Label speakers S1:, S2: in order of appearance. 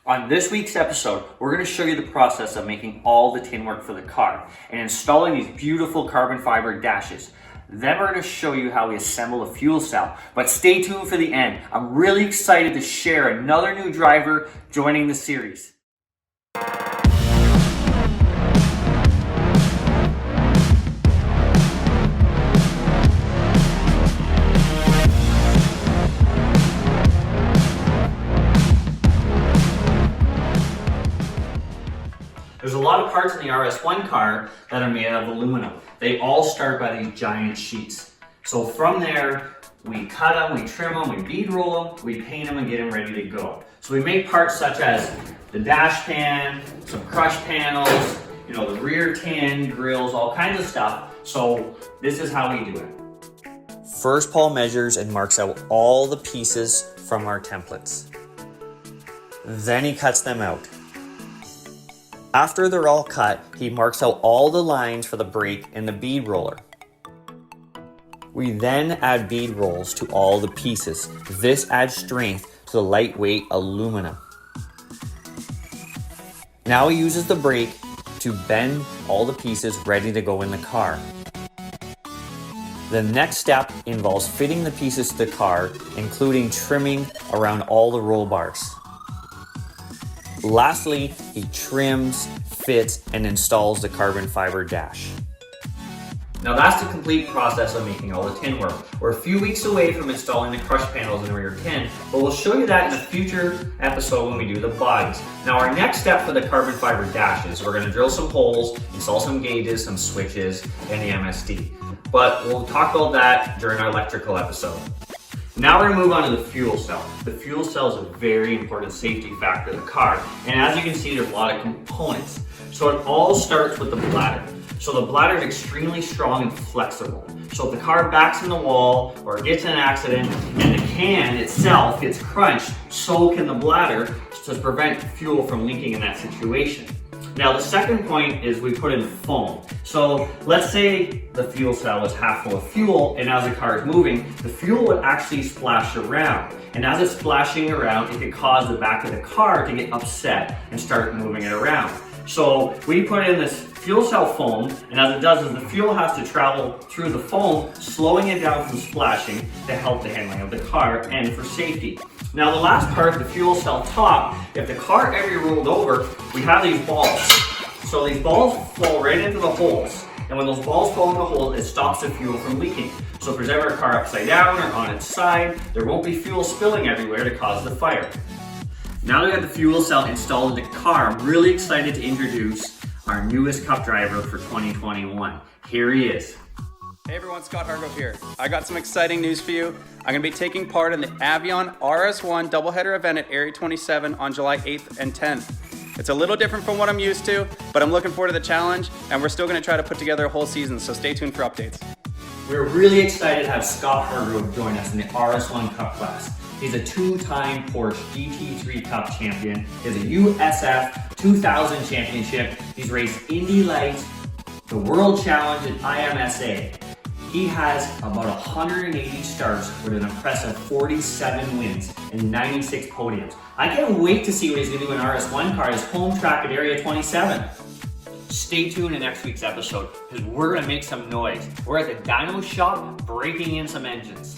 S1: On this week's episode, we're going to show you the process of making all the tin work for the car and installing these beautiful carbon fiber dashes. Then we're going to show you how we assemble a fuel cell. But stay tuned for the end. I'm really excited to share another new driver joining the series. There's a lot of parts in the RS1 car that are made out of aluminum. They all start by these giant sheets. So from there, we cut them, we trim them, we bead roll them, we paint them and get them ready to go. So we make parts such as the dash pan, some crush panels, the rear tin, grills, all kinds of stuff. So this is how we do it. First, Paul measures and marks out all the pieces from our templates. Then he cuts them out. After they're all cut, he marks out all the lines for the brake and the bead roller. We then add bead rolls to all the pieces. This adds strength to the lightweight aluminum. Now he uses the brake to bend all the pieces ready to go in the car. The next step involves fitting the pieces to the car, including trimming around all the roll bars. Lastly, he trims, fits, and installs the carbon fiber dash. Now that's the complete process of making all the tin work. We're a few weeks away from installing the crush panels in the rear tin, but we'll show you that in a future episode when we do the bodies. Now our next step for the carbon fiber dash is we're going to drill some holes, install some gauges, some switches, and the MSD. But we'll talk about that during our electrical episode. Now we're going to move on to the fuel cell. The fuel cell is a very important safety factor of the car. And as you can see, there's a lot of components. So it all starts with the bladder. So the bladder is extremely strong and flexible. So if the car backs in the wall or gets in an accident and the can itself gets crunched, so can the bladder to prevent fuel from leaking in that situation. Now the second point is we put in foam. So let's say the fuel cell is half full of fuel, and as the car is moving, the fuel would actually splash around. And as it's splashing around, it could cause the back of the car to get upset and start moving it around. So we put in this fuel cell foam, and as it does is the fuel has to travel through the foam, slowing it down from splashing to help the handling of the car and for safety. Now the last part, the fuel cell top, if the car ever rolled over, we have these balls. So these balls fall right into the holes. And when those balls fall in the hole, it stops the fuel from leaking. So if there's ever a car upside down or on its side, there won't be fuel spilling everywhere to cause the fire. Now that we have the fuel cell installed in the car, I'm really excited to introduce our newest Cup driver for 2021. Here he is.
S2: Hey everyone, Scott Hargrove here. I got some exciting news for you. I'm going to be taking part in the Avion RS1 doubleheader event at Area 27 on July 8th and 10th. It's a little different from what I'm used to, but I'm looking forward to the challenge, and we're still going to try to put together a whole season, so stay tuned for updates.
S1: We're really excited to have Scott Hargrove join us in the RS1 Cup class. He's a two-time Porsche GT3 Cup champion. He has a USF 2000 championship. He's raced Indy Lights, the World Challenge, and IMSA. He has about 180 starts with an impressive 47 wins and 96 podiums. I can't wait to see what he's going to do in RS1 car, his home track at Area 27. Stay tuned in next week's episode because we're going to make some noise. We're at the dyno shop breaking in some engines.